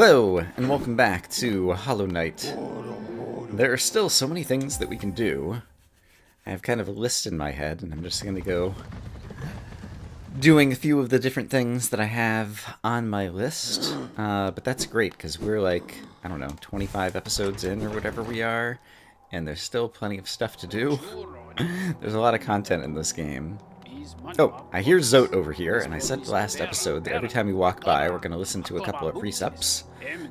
Hello, and welcome back to Hollow Knight. There are still so many things that we can do. I have kind of a list in my head, and I'm just going to go doing a few of the different things that I have on my list. But that's great, because we're like, I don't know, 25 episodes in or whatever we are, and there's still plenty of stuff to do. There's a lot of content in this game. Oh, I hear Zote over here, and I said last episode that every time we walk by, we're going to listen to a couple of precepts.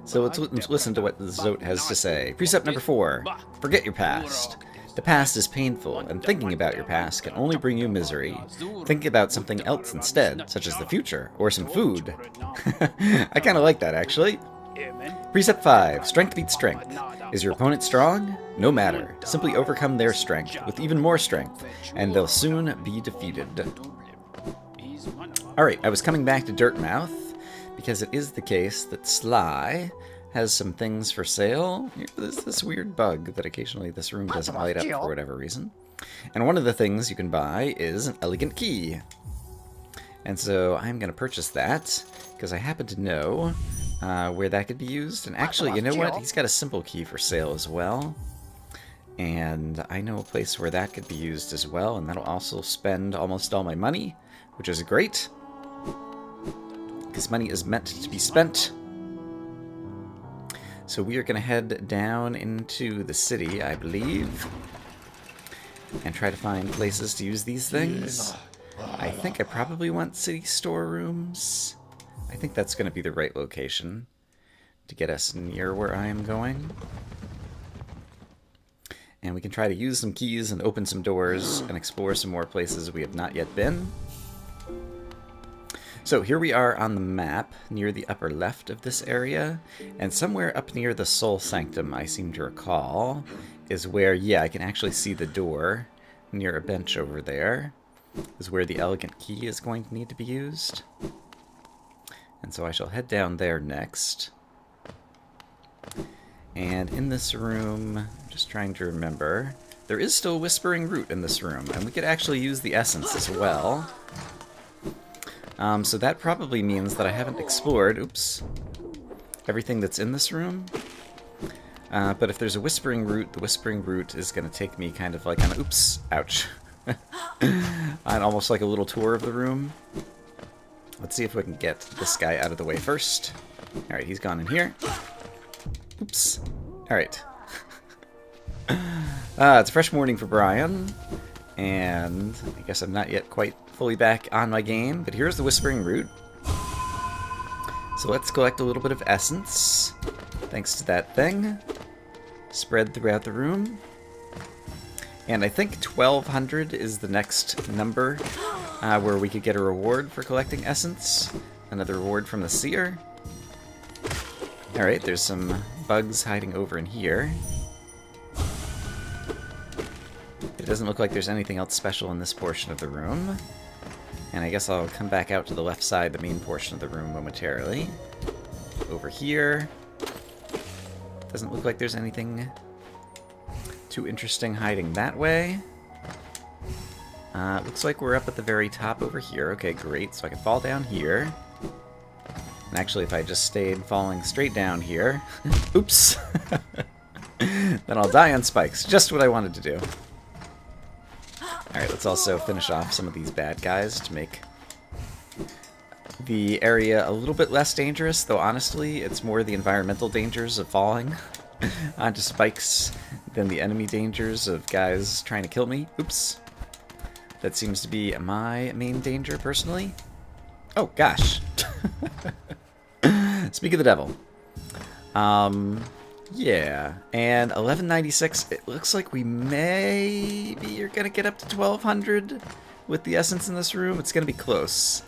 So let's listen to what Zote has to say. Precept number 4, forget your past. The past is painful, and thinking about your past can only bring you misery. Think about something else instead, such as the future, or some food. I kind of like that, actually. Precept 5, strength beats strength. Is your opponent strong? No matter. Simply overcome their strength with even more strength, and they'll soon be defeated. Alright, I was coming back to Dirtmouth, because it is the case that Sly has some things for sale. There's this weird bug that occasionally this room doesn't light up for whatever reason. And one of the things you can buy is an elegant key. And so I'm going to purchase that, because I happen to know where that could be used. And actually, you know what? He's got a simple key for sale as well. And I know a place where that could be used as well, and that'll also spend almost all my money, which is great. Because money is meant to be spent. So we are going to head down into the city, I believe, and try to find places to use these things. I think I probably want city storerooms. I think that's going to be the right location to get us near where I am going. And we can try to use some keys and open some doors and explore some more places we have not yet been. So here we are on the map near the upper left of this area, and somewhere up near the Soul Sanctum, I seem to recall, is where, yeah, I can actually see the door near a bench over there, is where the elegant key is going to need to be used. And so I shall head down there next. And in this room, I'm just trying to remember, there is still Whispering Root in this room, and we could actually use the essence as well. So that probably means that I haven't explored, everything that's in this room. But if there's a Whispering Root, the Whispering Root is going to take me kind of like on, ouch. On almost like a little tour of the room. Let's see if we can get this guy out of the way first. Alright, he's gone in here. Oops. Alright. It's a fresh morning for Brian. And I guess I'm not yet quite fully back on my game, but here's the Whispering Root. So let's collect a little bit of essence, thanks to that thing. Spread throughout the room. And I think 1200 is the next number where we could get a reward for collecting essence. Another reward from the seer. Alright, there's some bugs hiding over in here. It doesn't look like there's anything else special in this portion of the room. And I guess I'll come back out to the left side, the main portion of the room, momentarily. Over here. Doesn't look like there's anything too interesting hiding that way. Looks like we're up at the very top over here. Okay, great. So I can fall down here. And actually, if I just stayed falling straight down here... Oops! Then I'll die on spikes. Just what I wanted to do. Alright, let's also finish off some of these bad guys to make the area a little bit less dangerous, though honestly, it's more the environmental dangers of falling onto spikes than the enemy dangers of guys trying to kill me. Oops. That seems to be my main danger, personally. Oh, gosh. Speak of the devil. Yeah, and 1196, it looks like we maybe are going to get up to 1200 with the essence in this room. It's going to be close.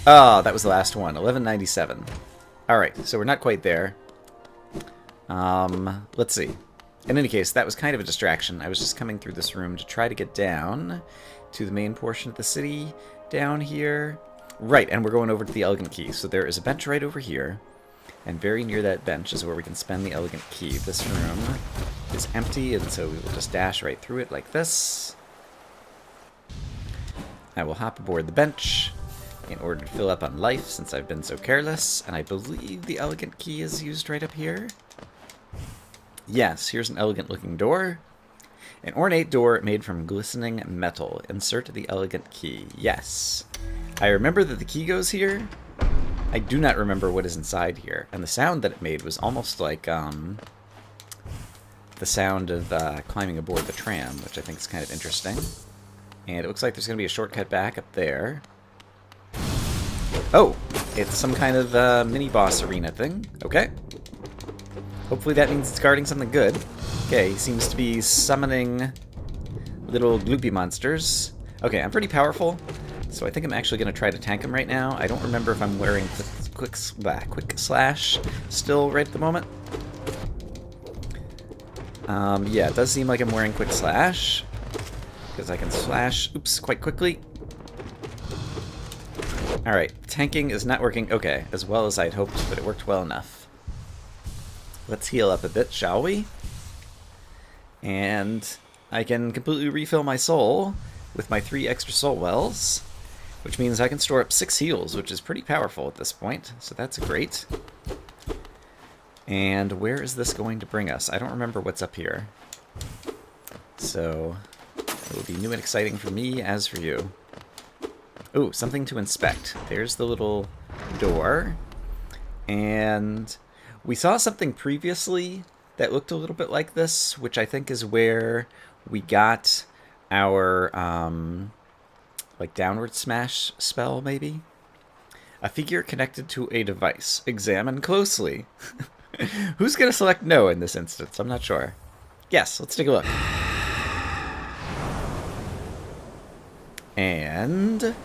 Oh, that was the last one, 1197. Alright, so we're not quite there. Let's see. In any case, that was kind of a distraction. I was just coming through this room to try to get down to the main portion of the city down here. Right, and we're going over to the elegant key. So there is a bench right over here. And very near that bench is where we can spend the elegant key. This room is empty, and so we will just dash right through it like this. I will hop aboard the bench, in order to fill up on life since I've been so careless. And I believe the elegant key is used right up here. Yes, here's an elegant looking door. An ornate door made from glistening metal. Insert the elegant key. Yes. I remember that the key goes here. I do not remember what is inside here. And the sound that it made was almost like the sound of climbing aboard the tram, which I think is kind of interesting. And it looks like there's going to be a shortcut back up there. Oh, it's some kind of mini-boss arena thing. Okay. Hopefully that means it's guarding something good. Okay, he seems to be summoning little gloopy monsters. Okay, I'm pretty powerful, so I think I'm actually going to try to tank him right now. I don't remember if I'm wearing quick slash still right at the moment. Yeah, it does seem like I'm wearing quick slash, because I can slash, oops, quite quickly. Alright, tanking is not working, okay, as well as I'd hoped, but it worked well enough. Let's heal up a bit, shall we? And I can completely refill my soul with my 3 extra soul wells, which means I can store up 6 heals, which is pretty powerful at this point, so that's great. And where is this going to bring us? I don't remember what's up here. So it will be new and exciting for me as for you. Ooh, something to inspect. There's the little door. And we saw something previously that looked a little bit like this, which I think is where we got our, like, downward smash spell, maybe? A figure connected to a device. Examine closely. Who's going to select no in this instance? I'm not sure. Yes, let's take a look. And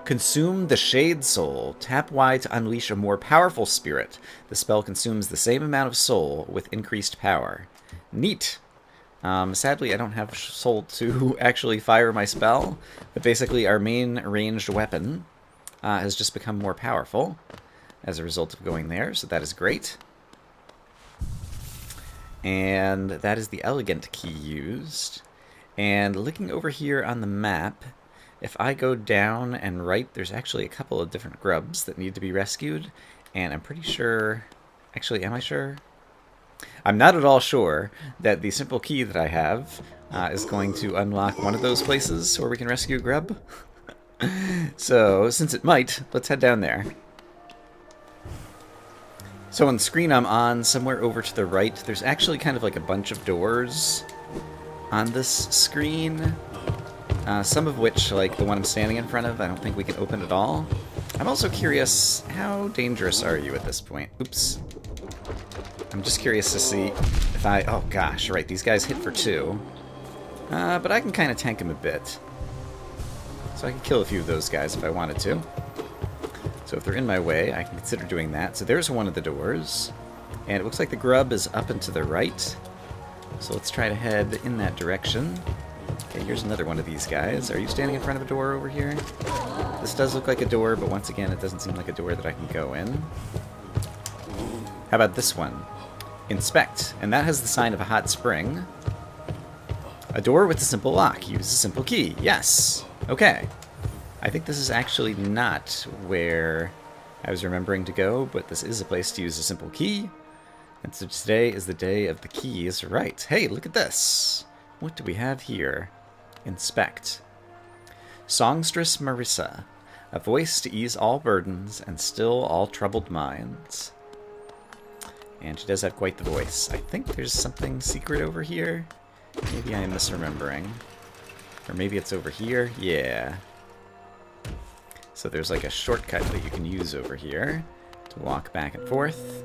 consume the Shade Soul. Tap Y to unleash a more powerful spirit. The spell consumes the same amount of soul with increased power. Neat. Sadly, I don't have soul to actually fire my spell, but basically our main ranged weapon has just become more powerful as a result of going there, so that is great. And that is the elegant key used. And looking over here on the map, if I go down and right, there's actually a couple of different grubs that need to be rescued, and I'm pretty sure... Actually, am I sure? I'm not at all sure that the simple key that I have is going to unlock one of those places where we can rescue a grub. So, since it might, let's head down there. So on the screen I'm on, somewhere over to the right, there's actually kind of like a bunch of doors on this screen. Some of which, like the one I'm standing in front of, I don't think we can open at all. I'm also curious, how dangerous are you at this point? Oops. I'm just curious to see if I... Oh gosh, right, these guys hit for 2. But I can kind of tank them a bit. So I can kill a few of those guys if I wanted to. So if they're in my way, I can consider doing that. So there's one of the doors. And it looks like the grub is up and to the right. So let's try to head in that direction. Okay, here's another one of these guys. Are you standing in front of a door over here? This does look like a door, but once again, it doesn't seem like a door that I can go in. How about this one? Inspect. And that has the sign of a hot spring. A door with a simple lock. Use a simple key. Yes. Okay. I think this is actually not where I was remembering to go, but this is a place to use a simple key. And so today is the day of the keys. Right. Hey, look at this. What do we have here? Inspect. Songstress Marissa. A voice to ease all burdens and still all troubled minds. And she does have quite the voice. I think there's something secret over here. Maybe I am misremembering. Or maybe it's over here. Yeah. So there's like a shortcut that you can use over here to walk back and forth.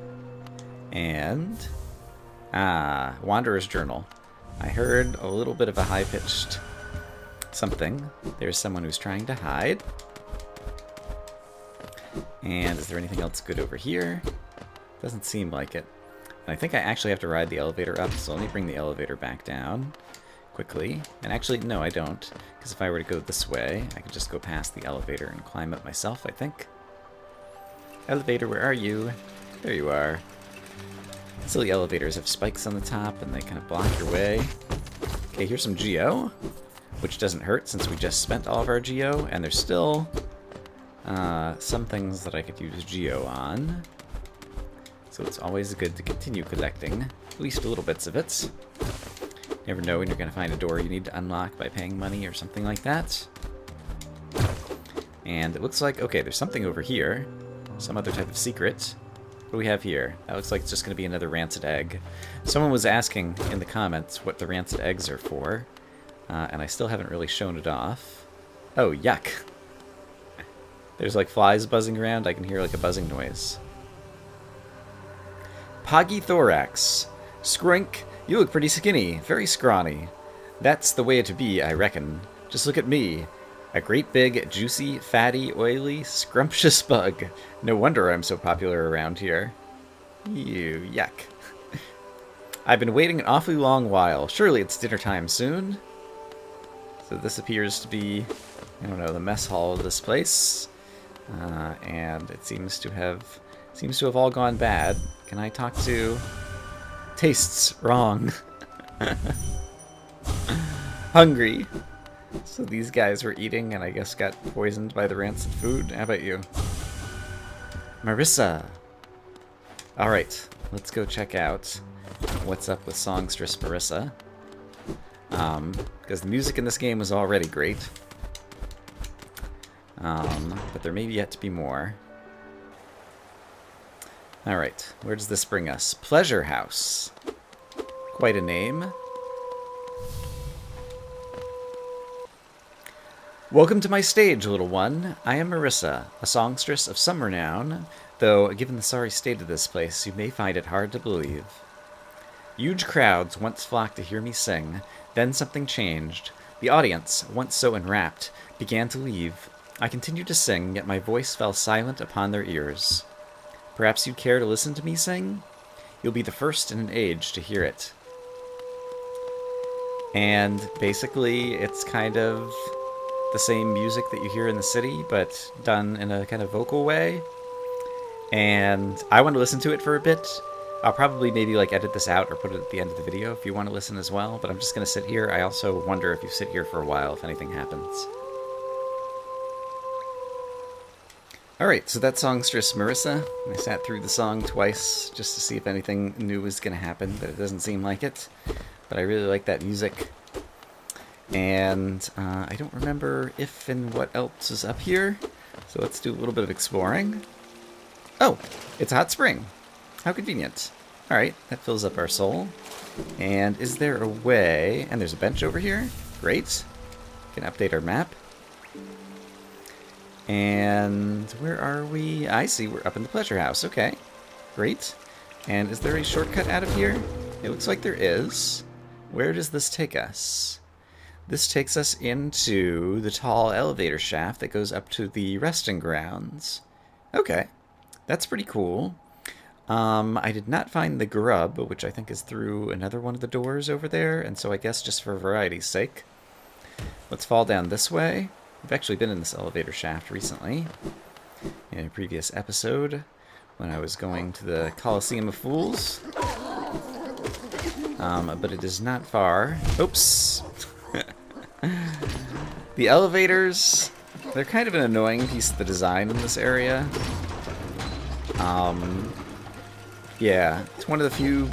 And... Wanderer's Journal. I heard a little bit of a high-pitched something. There's someone who's trying to hide. And is there anything else good over here? Doesn't seem like it. And I think I actually have to ride the elevator up, so let me bring the elevator back down quickly. And actually, no, I don't. Because if I were to go this way, I could just go past the elevator and climb up myself, I think. Elevator, where are you? There you are. Silly elevators have spikes on the top, and they kind of block your way. Okay, here's some Geo. which doesn't hurt since we just spent all of our geo, and there's still some things that I could use geo on. So it's always good to continue collecting at least little bits of it. Never know when you're going to find a door you need to unlock by paying money or something like that. And it looks like, okay, there's something over here. Some other type of secret. What do we have here? That looks like it's just going to be another rancid egg. Someone was asking in the comments what the rancid eggs are for. And I still haven't really shown it off. Oh, yuck. There's like flies buzzing around. I can hear like a buzzing noise. Poggy thorax. Skrink, you look pretty skinny. Very scrawny. That's the way to be, I reckon. Just look at me. A great big, juicy, fatty, oily, scrumptious bug. No wonder I'm so popular around here. Ew, yuck. I've been waiting an awfully long while. Surely it's dinner time soon. So this appears to be, I don't know, the mess hall of this place. And it seems to have all gone bad. Can I talk to... Tastes wrong. Hungry. So these guys were eating and I guess got poisoned by the rancid food. How about you? Marissa. Alright, let's go check out what's up with Songstress Marissa. Because the music in this game was already great. But there may be yet to be more. Alright, where does this bring us? Pleasure House. Quite a name. Welcome to my stage, little one. I am Marissa, a songstress of some renown, though, given the sorry state of this place, you may find it hard to believe. Huge crowds once flocked to hear me sing, then something changed. The audience, once so enwrapt, began to leave. I continued to sing, yet my voice fell silent upon their ears. Perhaps you'd care to listen to me sing? You'll be the first in an age to hear it. And basically, it's kind of the same music that you hear in the city, but done in a kind of vocal way. And I want to listen to it for a bit. I'll probably maybe like edit this out or put it at the end of the video if you want to listen as well, but I'm just going to sit here. I also wonder if you sit here for a while if anything happens. Alright, so that's Songstress Marissa. I sat through the song twice just to see if anything new was going to happen, but it doesn't seem like it. But I really like that music. And I don't remember if and what else is up here, so let's do a little bit of exploring. Oh, it's a hot spring. How convenient. Alright, that fills up our soul. And is there a way... And there's a bench over here. Great. Can update our map. And where are we? I see, we're up in the Pleasure House. Okay, great. And is there a shortcut out of here? It looks like there is. Where does this take us? This takes us into the tall elevator shaft that goes up to the resting grounds. Okay, that's pretty cool. I did not find the grub, which I think is through another one of the doors over there, and so I guess just for variety's sake, let's fall down this way. We've actually been in this elevator shaft recently, in a previous episode, when I was going to the Coliseum of Fools. But it is not far. Oops! The elevators, they're kind of an annoying piece of the design in this area. Yeah, it's one of the few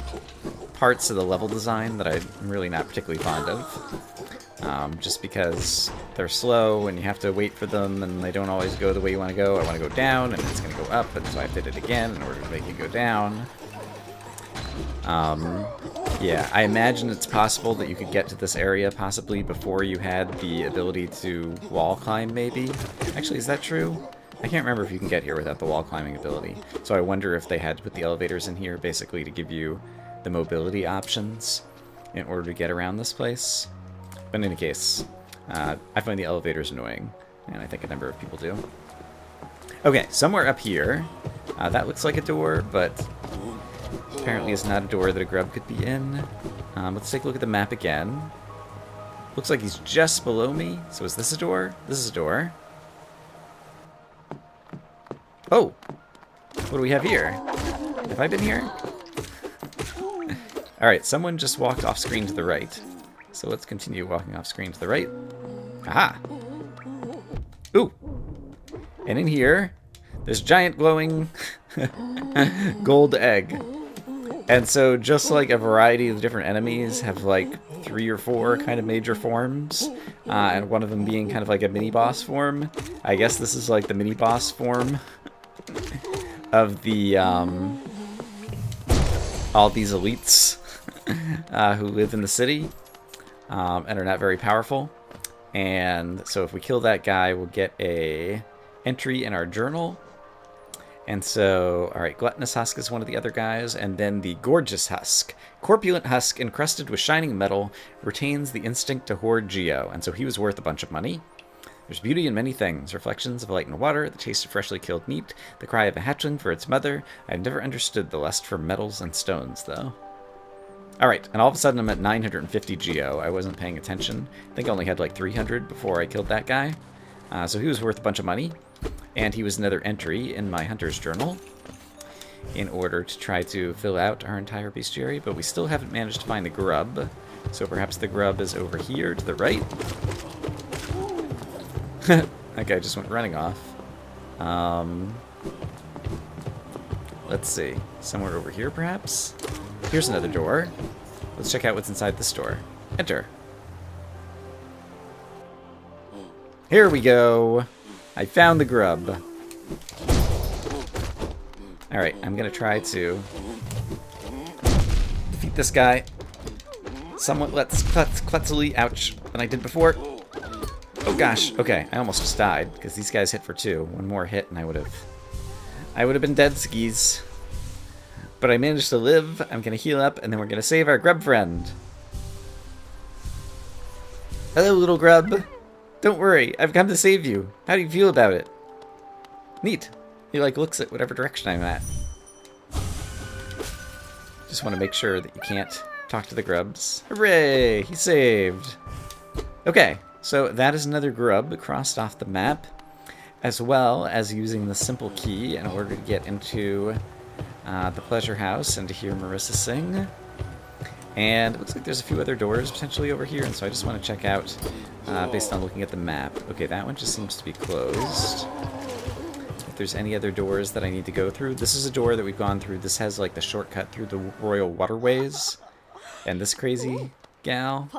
parts of the level design that I'm really not particularly fond of. Just because they're slow and you have to wait for them and they don't always go the way you want to go. I want to go down and it's going to go up, and so I have to hit it again in order to make it go down. Yeah, I imagine it's possible that you could get to this area possibly before you had the ability to wall climb, maybe. Actually, is that true? I can't remember if you can get here without the wall climbing ability. So I wonder if they had to put the elevators in here basically to give you the mobility options in order to get around this place. But in any case, I find the elevators annoying, and I think a number of people do. Okay, somewhere up here, that looks like a door, but apparently it's not a door that a grub could be in. Let's take a look at the map again. Looks like he's just below me. So is this a door? This is a door. Oh! What do we have here? Have I been here? Alright, someone just walked off screen to the right. So let's continue walking off screen to the right. Aha! Ooh! And in here, this giant glowing gold egg. And so just like a variety of different enemies have like 3 or 4 kind of major forms, and one of them being kind of like a mini-boss form, I guess this is like the mini-boss form of the, all these elites who live in the city and are not very powerful. And so if we kill that guy, we'll get a entry in our journal. And so, alright, Gluttonous Husk is one of the other guys, and then the Gorgeous Husk. Corpulent husk encrusted with shining metal retains the instinct to hoard geo, and so he was worth a bunch of money. There's beauty in many things. Reflections of light and water, the taste of freshly killed meat, the cry of a hatchling for its mother. I've never understood the lust for metals and stones, though. Alright, and all of a sudden I'm at 950 geo. I wasn't paying attention. I think I only had like 300 before I killed that guy. So he was worth a bunch of money. And he was another entry in my hunter's journal in order to try to fill out our entire bestiary, but we still haven't managed to find the grub. So perhaps the grub is over here to the right. That guy just went running off. Let's see. Somewhere over here, perhaps? Here's another door. Let's check out what's inside this door. Enter. Here we go. I found the grub. Alright, I'm gonna try to defeat this guy somewhat less klutzily, ouch, than I did before. Oh gosh, okay, I almost just died, because these guys hit for 2. One more hit and I would have been dead skis. But I managed to live. I'm gonna heal up, and then we're gonna save our grub friend. Hello, little grub. Don't worry, I've come to save you. How do you feel about it? Neat. He like looks at whatever direction I'm at. Just want to make sure that you can't talk to the grubs. Hooray! He saved. Okay, so that is another grub crossed off the map, as well as using the simple key in order to get into the pleasure house and to hear Marissa sing. And it looks like there's a few other doors potentially over here, and so I just want to check out based on looking at the map. Okay, that one just seems to be closed. If there's any other doors that I need to go through, this is a door that we've gone through. This has like the shortcut through the royal waterways. And this crazy gal.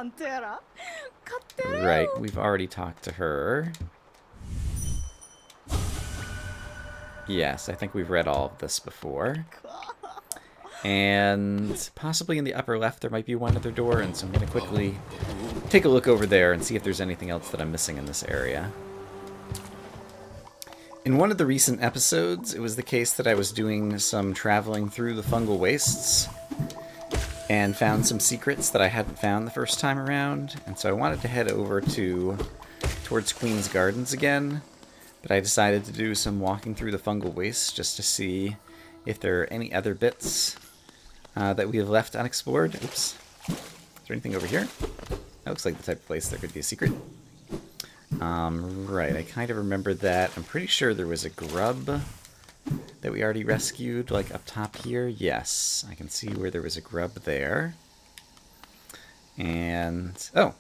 Right, we've already talked to her. Yes, I think we've read all of this before. And possibly in the upper left there might be one other door, and so I'm going to quickly take a look over there and see if there's anything else that I'm missing in this area. In one of the recent episodes, it was the case that I was doing some traveling through the Fungal Wastes and found some secrets that I hadn't found the first time around, and so I wanted to head over towards Queen's Gardens again, but I decided to do some walking through the Fungal Wastes just to see if there are any other bits that we have left unexplored. Oops. Is there anything over here? That looks like the type of place there could be a secret. Right, I kind of remember that. I'm pretty sure there was a grub that we already rescued, like up top here. Yes, I can see where there was a grub there. And, oh,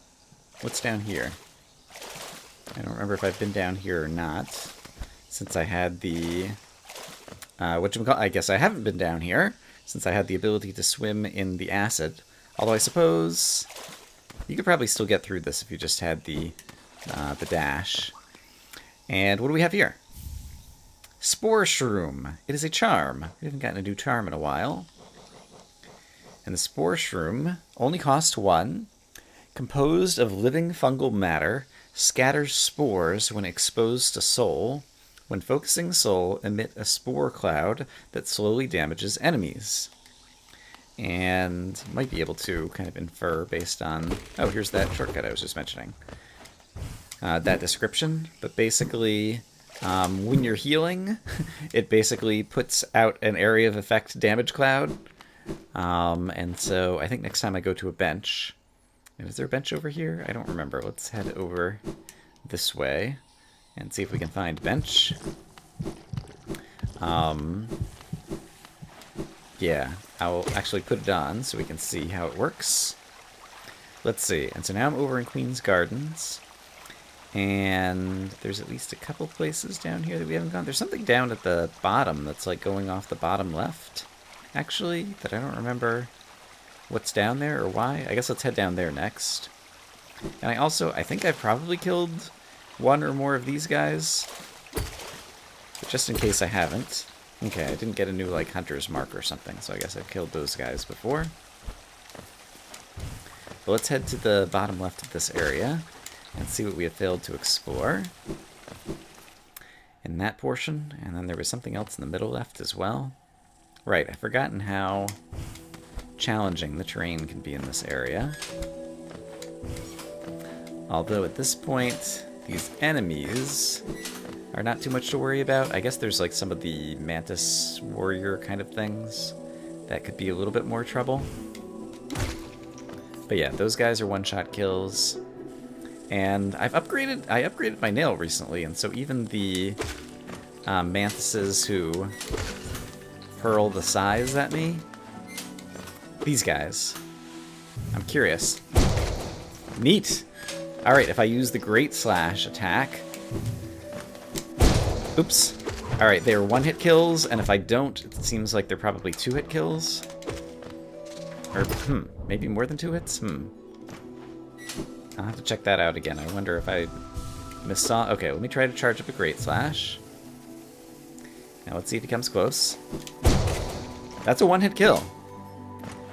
what's down here? I don't remember if I've been down here or not, since I had the, I guess I haven't been down here, since I had the ability to swim in the acid. Although I suppose you could probably still get through this if you just had the dash. And what do we have here? Spore Shroom. It is a charm. We haven't gotten a new charm in a while. And the Spore Shroom only costs 1. Composed of living fungal matter, scatters spores when exposed to soul. When focusing soul, emit a spore cloud that slowly damages enemies. And might be able to kind of infer based on... Oh, here's that shortcut I was just mentioning. That description. But basically, when you're healing, it basically puts out an area of effect damage cloud. And so I think next time I go to a bench... And is there a bench over here? I don't remember. Let's head over this way and see if we can find bench. Yeah, I'll actually put it on so we can see how it works. Let's see. And so now I'm over in Queen's Gardens. And there's at least a couple places down here that we haven't gone. There's something down at the bottom that's like going off the bottom left, actually, that I don't remember what's down there or why. I guess let's head down there next. And I think I've probably killed one or more of these guys. But just in case I haven't. Okay, I didn't get a new, like, hunter's mark or something, so I guess I've killed those guys before. But let's head to the bottom left of this area and see what we have failed to explore in that portion. And then there was something else in the middle left as well. Right, I've forgotten how challenging the terrain can be in this area. Although at this point, these enemies are not too much to worry about. I guess there's like some of the mantis warrior kind of things that could be a little bit more trouble. But yeah, those guys are one-shot kills. And I upgraded my nail recently, and so even the mantises who hurl the size at me, these guys, I'm curious. Neat! Alright, if I use the Great Slash attack... Oops. Alright, they are one-hit kills, and if I don't, it seems like they're probably two-hit kills. Or, maybe more than two hits? I'll have to check that out again. I wonder if I missaw... Okay, let me try to charge up a Great Slash. Now let's see if he comes close. That's a one-hit kill.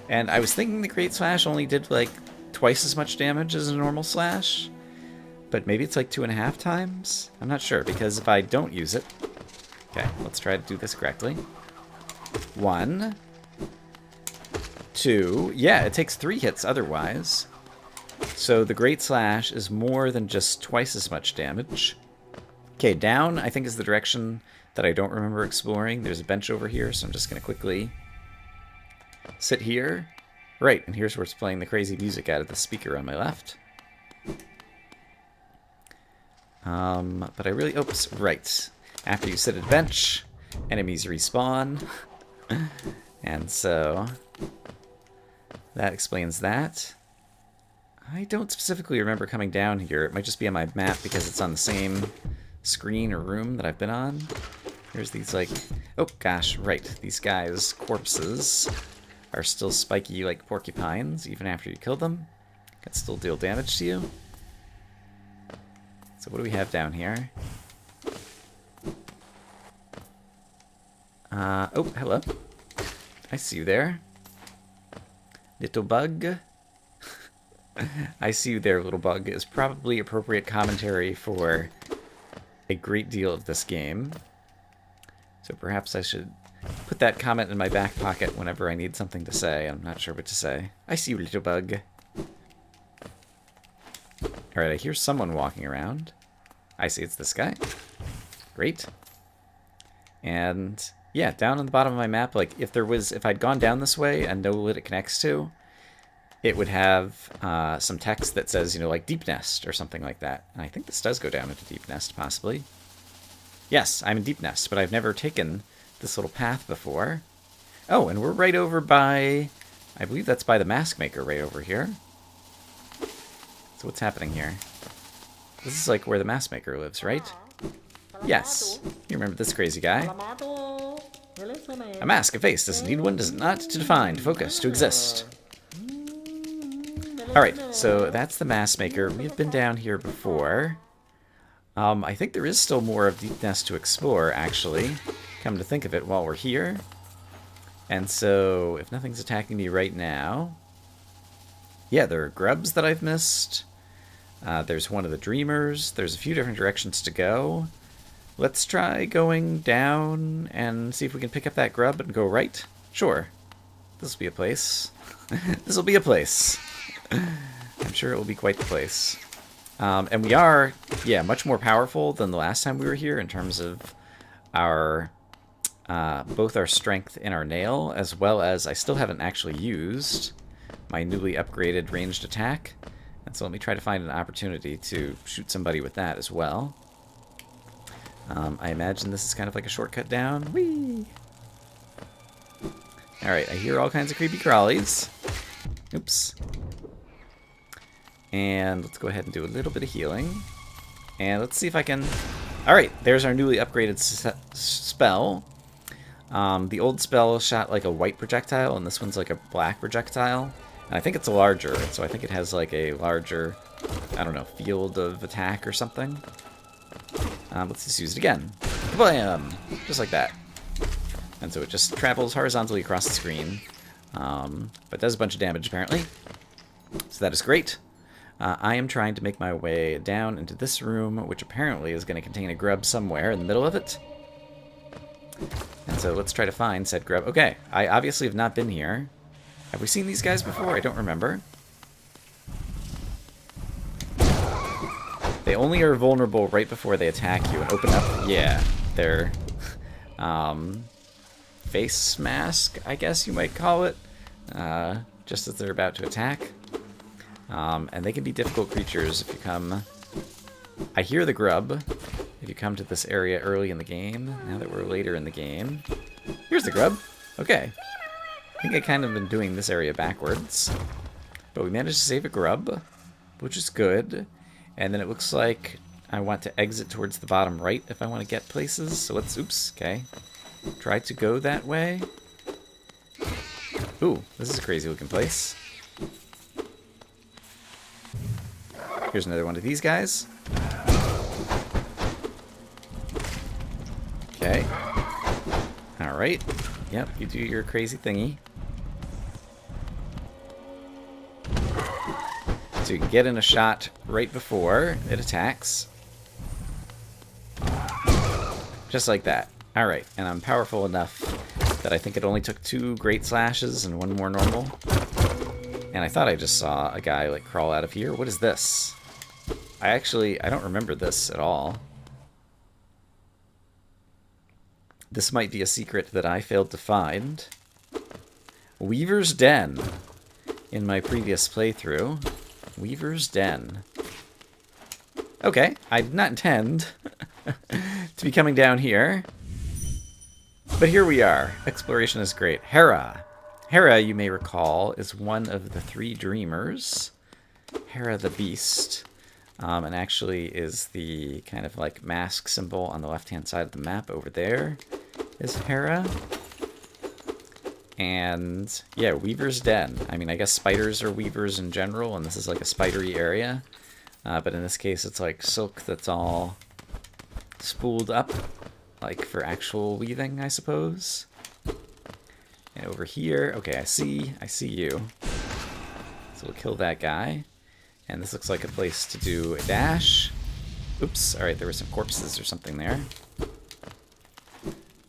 And I was thinking the Great Slash only did, like, twice as much damage as a normal slash. But maybe it's like 2.5 times? I'm not sure, because if I don't use it... Okay, let's try to do this correctly. 1... 2... Yeah, it takes 3 hits otherwise. So the Great Slash is more than just twice as much damage. Okay, down, I think, is the direction that I don't remember exploring. There's a bench over here, so I'm just going to quickly sit here. Right, and here's where it's playing the crazy music out of the speaker on my left. But I really... Oops, right. After you sit at a bench, enemies respawn. And so... that explains that. I don't specifically remember coming down here. It might just be on my map because it's on the same screen or room that I've been on. Here's these, like... Oh, gosh, right. These guys' corpses are still spiky like porcupines, even after you kill them. Can still deal damage to you. So what do we have down here? Oh, hello. I see you there. Little bug. I see you there, little bug, is probably appropriate commentary for a great deal of this game. So perhaps I should put that comment in my back pocket whenever I need something to say. I'm not sure what to say. I see you, little bug. Alright, I hear someone walking around. I see it's this guy. Great. And yeah, down on the bottom of my map, like if I'd gone down this way and know what it connects to, it would have some text that says, you know, like Deep Nest or something like that. And I think this does go down into Deep Nest, possibly. Yes, I'm in Deep Nest, but I've never taken this little path before. Oh, and we're right over by... I believe that's by the Mask Maker right over here. So what's happening here? This is like where the Mask Maker lives, right? Yes. You remember this crazy guy. A mask, a face. Does it need one? Does it not? To define, to focus, to exist. Alright, so that's the Mask Maker. We've been down here before. I think there is still more of Deep Nest to explore, actually. Come to think of it, while we're here. And so, if nothing's attacking me right now... Yeah, there are grubs that I've missed. There's one of the dreamers. There's a few different directions to go. Let's try going down and see if we can pick up that grub and go right. Sure. This will be a place. This will be a place. I'm sure it will be quite the place. And we are, yeah, much more powerful than the last time we were here in terms of our, both our strength in our nail, as well as I still haven't actually used my newly upgraded ranged attack. And so let me try to find an opportunity to shoot somebody with that as well. I imagine this is kind of like a shortcut down. Whee! Alright, I hear all kinds of creepy crawlies. Oops. And let's go ahead and do a little bit of healing. And let's see if I can... Alright, there's our newly upgraded spell. The old spell shot like a white projectile, and this one's like a black projectile. And I think it's larger, so I think it has like a larger, I don't know, field of attack or something. Let's just use it again. Bam! Just like that. And so it just travels horizontally across the screen, but does a bunch of damage apparently. So that is great. I am trying to make my way down into this room, which apparently is going to contain a grub somewhere in the middle of it. And so let's try to find said grub. Okay, I obviously have not been here. Have we seen these guys before? I don't remember. They only are vulnerable right before they attack you and open up. Yeah, they're face mask, I guess you might call it, just as they're about to attack. And they can be difficult creatures if you come... I hear the grub. If you come to this area early in the game, now that we're later in the game. Here's the grub. Okay. I think I kind of been doing this area backwards. But we managed to save a grub, which is good. And then it looks like I want to exit towards the bottom right if I want to get places. So let's... Oops, okay. Try to go that way. Ooh, this is a crazy looking place. Here's another one of these guys. Okay. Alright. Yep, you do your crazy thingy. So you can get in a shot right before it attacks. Just like that. Alright, and I'm powerful enough that I think it only took 2 great slashes and 1 more normal. And I thought I just saw a guy like crawl out of here. What is this? I don't remember this at all. This might be a secret that I failed to find. Weaver's Den. In my previous playthrough. Weaver's Den. Okay, I did not intend to be coming down here. But here we are. Exploration is great. Hera. Hera, you may recall, is one of the 3 dreamers. Hera the Beast. And actually is the kind of like mask symbol on the left-hand side of the map over there is Hera. And yeah, Weaver's Den. I mean, I guess spiders are weavers in general, and this is like a spidery area. But in this case, it's like silk that's all spooled up, like for actual weaving, I suppose. And over here, okay, I see you. So we'll kill that guy. And this looks like a place to do a dash. Oops, alright, there were some corpses or something there.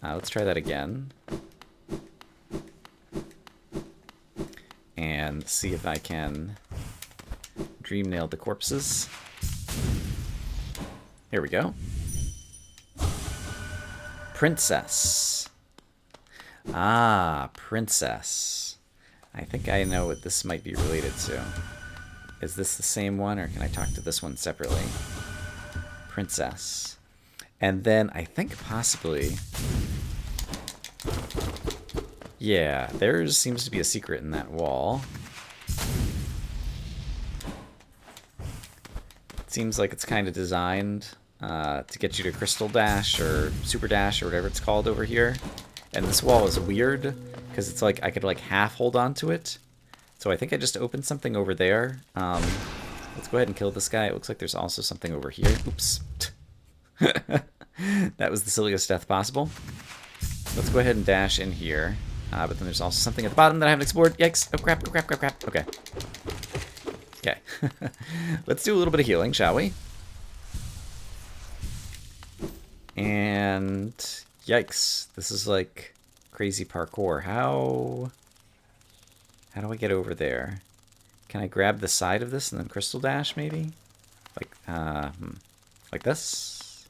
Let's try that again. And see if I can dream nail the corpses. Here we go. Princess. Ah, princess. I think I know what this might be related to. Is this the same one, or can I talk to this one separately? Princess. And then I think possibly... Yeah, there seems to be a secret in that wall. It seems like it's kind of designed to get you to Crystal Dash or Super Dash or whatever it's called over here. And this wall is weird because it's like I could like half hold on to it. So I think I just opened something over there. Let's go ahead and kill this guy. It looks like there's also something over here. Oops. That was the silliest death possible. Let's go ahead and dash in here. But then there's also something at the bottom that I haven't explored. Yikes. Oh, crap, oh, crap, crap, crap. Okay. Okay. Let's do a little bit of healing, shall we? And... Yikes. This is like crazy parkour. How do I get over there? Can I grab the side of this and then crystal dash, maybe? Like this?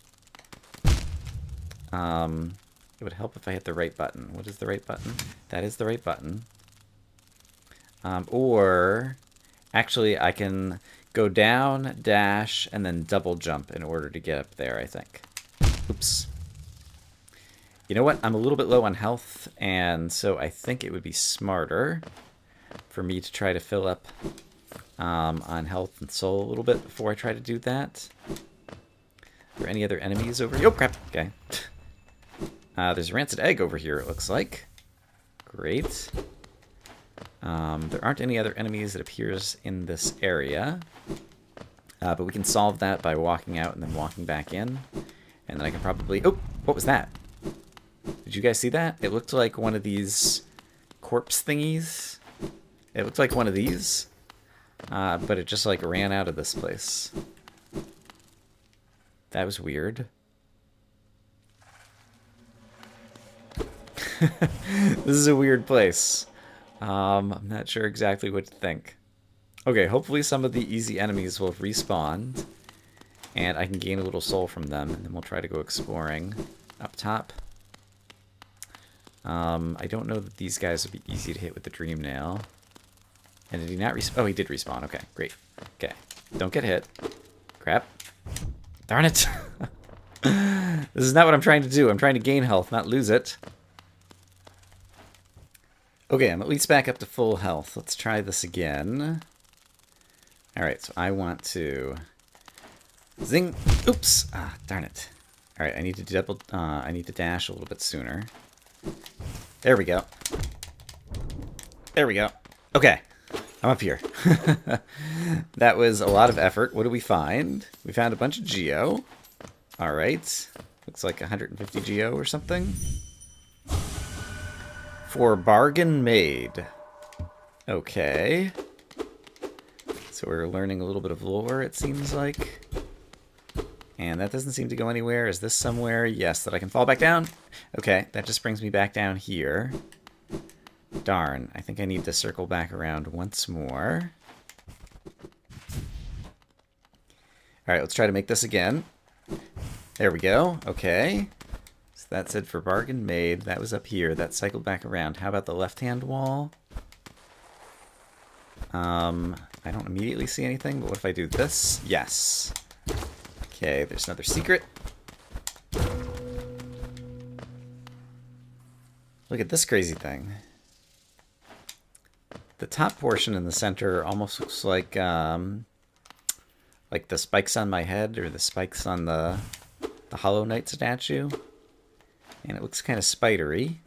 It would help if I hit the right button. What is the right button? That is the right button. Or, actually, I can go down, dash, and then double jump in order to get up there, I think. Oops. You know what? I'm a little bit low on health, and so I think it would be smarter for me to try to fill up on health and soul a little bit before I try to do that. there any other enemies over here? Oh, crap. Okay. There's a rancid egg over here, it looks like. Great. There aren't any other enemies, it appears, in this area. But we can solve that by walking out and then walking back in. And then I can probably... Oh, what was that? Did you guys see that? It looked like one of these corpse thingies. It looked like one of these. But it just, like, ran out of this place. That was weird. This is a weird place. I'm not sure exactly what to think. Okay, hopefully some of the easy enemies will respawn, and I can gain a little soul from them, and then we'll try to go exploring up top. I don't know that these guys would be easy to hit with the Dream Nail. And did he not respawn? Oh, he did respawn. Okay, great. Okay, don't get hit. Crap. Darn it. This is not what I'm trying to do. I'm trying to gain health, not lose it. Okay, I'm at least back up to full health. Let's try this again. Alright, so I want to... Zing! Oops! Ah, darn it. Alright, I need to I need to dash a little bit sooner. There we go. There we go. Okay, I'm up here. That was a lot of effort. What do we find? We found a bunch of geo. Alright. Looks like 150 geo or something. For bargain made. Okay. So we're learning a little bit of lore, it seems like. And that doesn't seem to go anywhere. Is this somewhere? Yes, that I can fall back down? Okay, that just brings me back down here. Darn, I think I need to circle back around once more. Alright, let's try to make this again. There we go. Okay. So that's it for bargain made. That was up here. That cycled back around. How about the left-hand wall? I don't immediately see anything, but what if I do this? Yes. Okay, there's another secret. Look at this crazy thing. The top portion in the center almost looks like the spikes on my head or the spikes on the Hallownest statue. And it looks kind of spidery.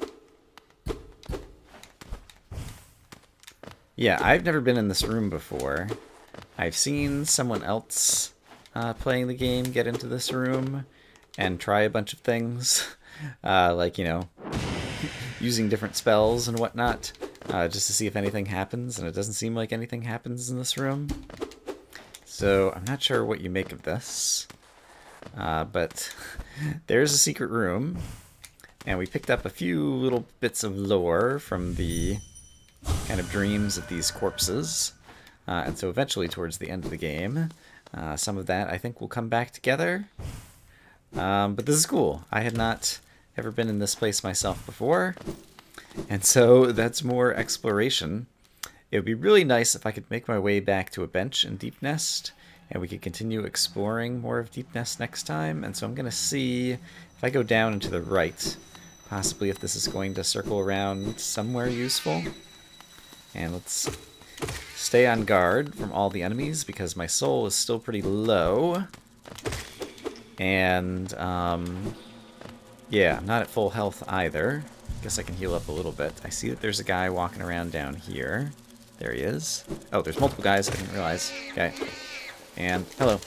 Yeah, I've never been in this room before. I've seen someone else playing the game get into this room and try a bunch of things. Like, you know, using different spells and whatnot. Just to see if anything happens, and it doesn't seem like anything happens in this room. So, I'm not sure what you make of this. But there's a secret room. And we picked up a few little bits of lore from the kind of dreams of these corpses. And so eventually towards the end of the game, some of that I think will come back together. But this is cool. I had not ever been in this place myself before. And so that's more exploration. It would be really nice if I could make my way back to a bench in Dirtmouth, and we could continue exploring more of Dirtmouth next time. And so I'm going to see if I go down and to the right, possibly if this is going to circle around somewhere useful. And let's stay on guard from all the enemies because my soul is still pretty low. And, yeah, I'm not at full health either. Guess I can heal up a little bit. I see that there's a guy walking around down here. There he is. Oh, there's multiple guys. I didn't realize. Okay. And, hello.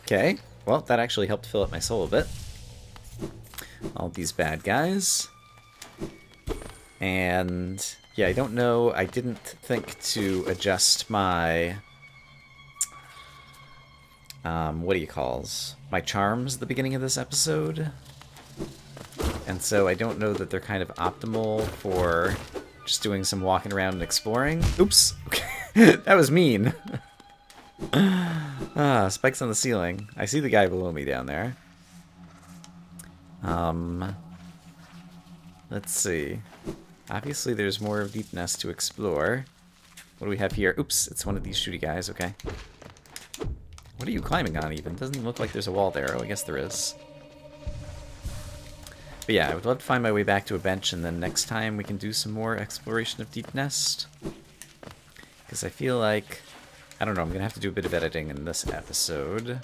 Okay. Well, that actually helped fill up my soul a bit. All these bad guys. And, yeah, I don't know. I didn't think to adjust my... what do you calls? My charms at the beginning of this episode. And so I don't know that they're kind of optimal for just doing some walking around and exploring. Oops! That was mean! Spikes on the ceiling. I see the guy below me down there. Let's see. Obviously there's more of Dirtmouth to explore. What do we have here? Oops, it's one of these shooty guys, okay. What are you climbing on even? Doesn't even look like there's a wall there. Oh, I guess there is. But yeah, I would love to find my way back to a bench, and then next time we can do some more exploration of Dirtmouth. Because I feel like I don't know, I'm going to have to do a bit of editing in this episode,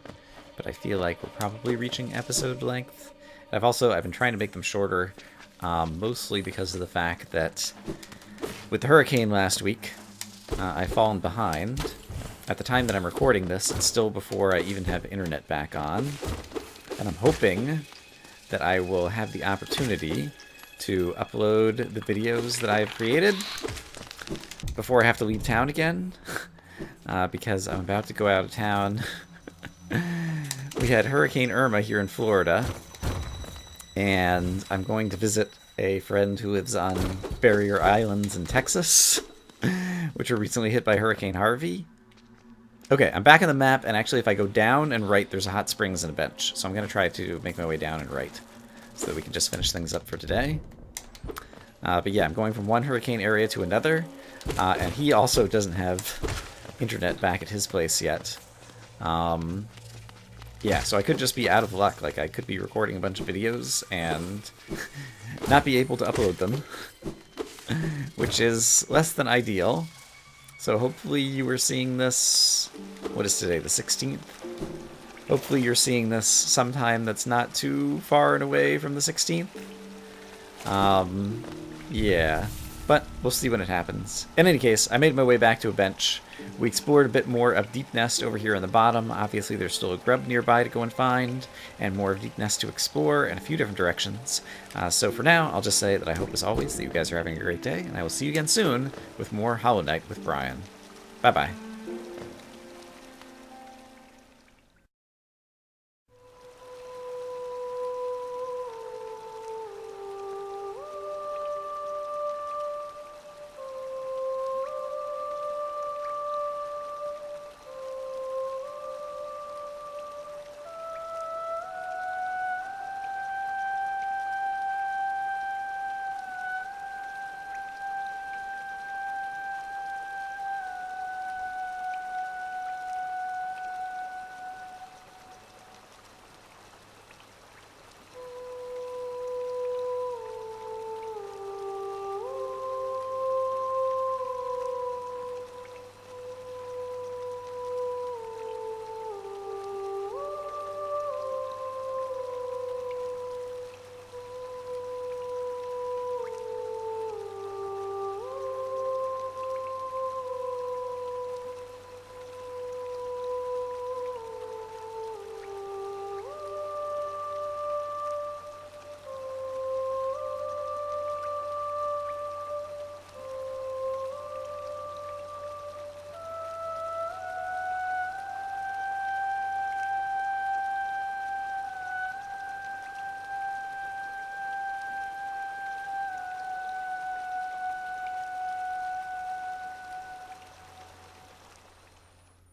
but I feel like we're probably reaching episode length. I've been trying to make them shorter, mostly because of the fact that with the hurricane last week, I've fallen behind. At the time that I'm recording this, it's still before I even have internet back on, and I'm hoping that I will have the opportunity to upload the videos that I've created before I have to leave town again, because I'm about to go out of town. We had Hurricane Irma here in Florida, and I'm going to visit a friend who lives on Barrier Islands in Texas, which were recently hit by Hurricane Harvey. Okay, I'm back on the map, and actually if I go down and right, there's a hot springs and a bench. So I'm going to try to make my way down and right, so that we can just finish things up for today. But yeah, I'm going from one hurricane area to another, and he also doesn't have internet back at his place yet. Yeah, so I could just be out of luck. Like, I could be recording a bunch of videos and not be able to upload them, which is less than ideal. So hopefully you were seeing this... What is today, the 16th? Hopefully you're seeing this sometime that's not too far and away from the 16th. Yeah, but we'll see when it happens. In any case, I made my way back to a bench. We explored a bit more of Deep Nest over here on the bottom. Obviously, there's still a grub nearby to go and find, and more of Deep Nest to explore in a few different directions. So for now, I'll just say that I hope, as always, that you guys are having a great day, and I will see you again soon with more Hollow Knight with Brian. Bye-bye.